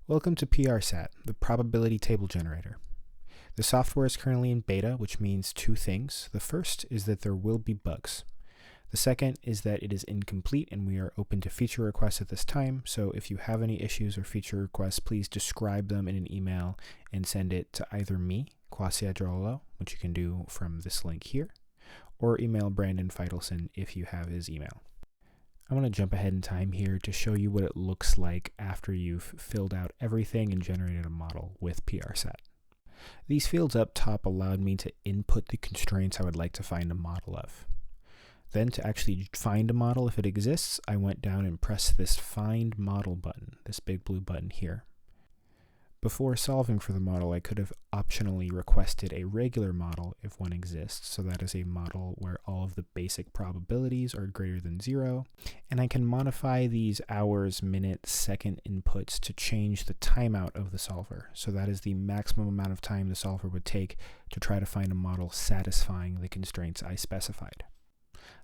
Welcome to PrSAT, the probability table generator. The software is currently in beta, which means two things. The first is that there will be bugs. The second is that it is incomplete and we are open to feature requests at this time, so if you have any issues or feature requests, please describe them in an email and send it to either me, Kwasi Adralolo, which you can do from this link here, or email Brandon Feitelson if you have his email. I want to jump ahead in time here to show you what it looks like after you've filled out everything and generated a model with PrSAT. These fields up top allowed me to input the constraints I would like to find a model of. Then to actually find a model if it exists, I went down and pressed this Find Model button, this big blue button here. Before solving for the model, I could have optionally requested a regular model if one exists, so that is a model where all of the basic probabilities are greater than 0, and I can modify these hours, minute, second inputs to change the timeout of the solver, so that is the maximum amount of time the solver would take to try to find a model satisfying the constraints I specified.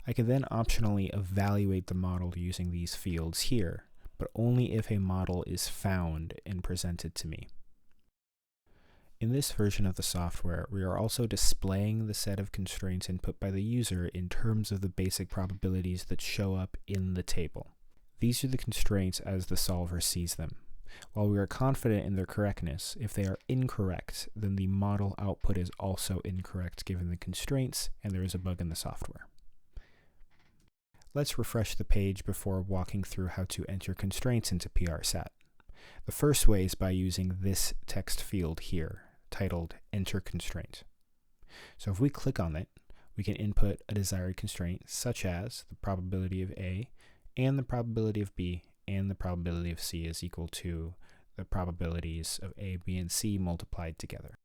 I can then optionally evaluate the model using these fields here, but only if a model is found and presented to me. In this version of the software, we are also displaying the set of constraints input by the user in terms of the basic probabilities that show up in the table. These are the constraints as the solver sees them. While we are confident in their correctness, if they are incorrect, then the model output is also incorrect given the constraints, and there is a bug in the software. Let's refresh the page before walking through how to enter constraints into PrSAT. The first way is by using this text field here, titled Enter Constraint. So if we click on it, we can input a desired constraint, such as the probability of A and the probability of B and the probability of C is equal to the probabilities of A, B, and C multiplied together.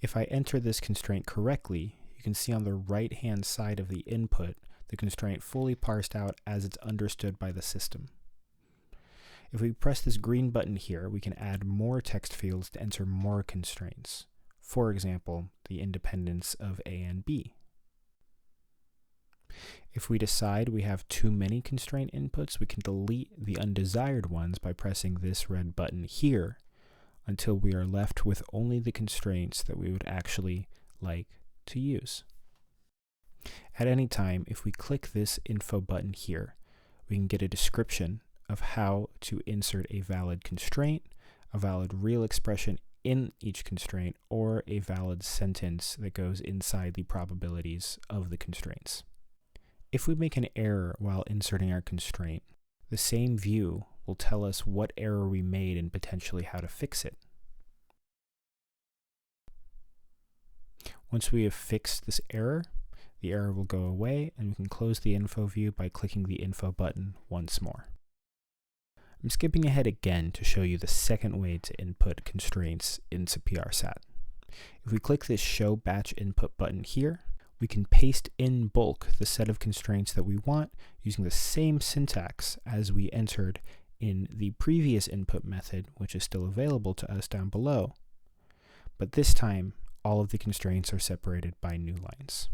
If I enter this constraint correctly, you can see on the right-hand side of the input the constraint fully parsed out as it's understood by the system. If we press this green button here, we can add more text fields to enter more constraints. For example, the independence of A and B. If we decide we have too many constraint inputs, we can delete the undesired ones by pressing this red button here until we are left with only the constraints that we would actually like to use. At any time, if we click this info button here, we can get a description of how to insert a valid constraint, a valid real expression in each constraint, or a valid sentence that goes inside the probabilities of the constraints. If we make an error while inserting our constraint, the same view will tell us what error we made and potentially how to fix it. Once we have fixed this error, the error will go away and we can close the info view by clicking the info button once more. I'm skipping ahead again to show you the second way to input constraints into PrSAT. If we click this Show Batch Input button here, we can paste in bulk the set of constraints that we want using the same syntax as we entered in the previous input method, which is still available to us down below. But this time, all of the constraints are separated by new lines.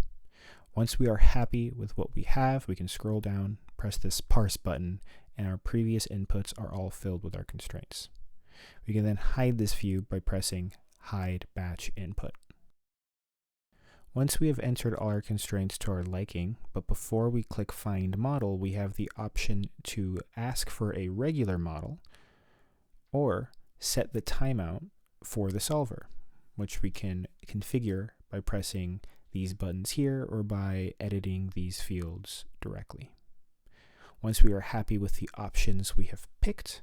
Once we are happy with what we have, we can scroll down, press this Parse button, and our previous inputs are all filled with our constraints. We can then hide this view by pressing Hide Batch Input. Once we have entered all our constraints to our liking, but before we click Find Model, we have the option to ask for a regular model or set the timeout for the solver, which we can configure by pressing these buttons here or by editing these fields directly. Once we are happy with the options we have picked,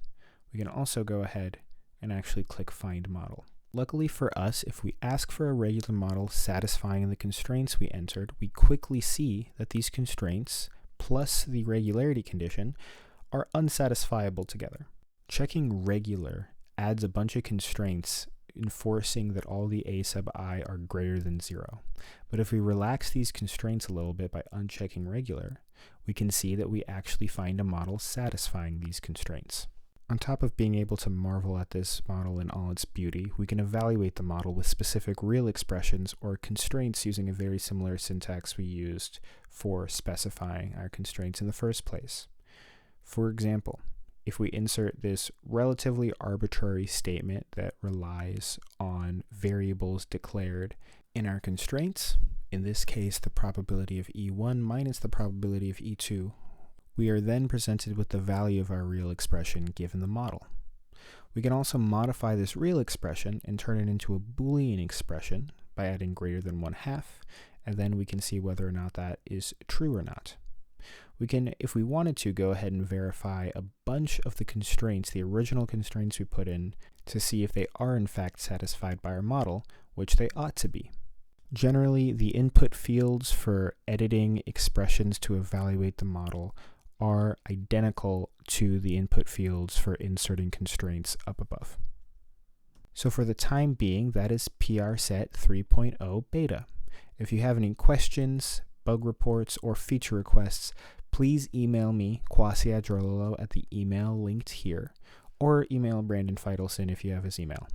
we can also go ahead and actually click Find Model. Luckily for us, if we ask for a regular model satisfying the constraints we entered, we quickly see that these constraints plus the regularity condition are unsatisfiable together. Checking regular adds a bunch of constraints enforcing that all the A sub I are greater than 0. But if we relax these constraints a little bit by unchecking regular, we can see that we actually find a model satisfying these constraints. On top of being able to marvel at this model in all its beauty, we can evaluate the model with specific real expressions or constraints using a very similar syntax we used for specifying our constraints in the first place. For example, if we insert this relatively arbitrary statement that relies on variables declared in our constraints, in this case the probability of E1 minus the probability of E2, we are then presented with the value of our real expression given the model. We can also modify this real expression and turn it into a Boolean expression by adding greater than 1/2, and then we can see whether or not that is true or not. We can, if we wanted to, go ahead and verify a bunch of the constraints, the original constraints we put in, to see if they are in fact satisfied by our model, which they ought to be. Generally, the input fields for editing expressions to evaluate the model are identical to the input fields for inserting constraints up above. So for the time being, that is PrSAT 3.0 beta. If you have any questions, bug reports, or feature requests, please email me, Kwasi Adrololo, at the email linked here, or email Brandon Feitelson if you have his email.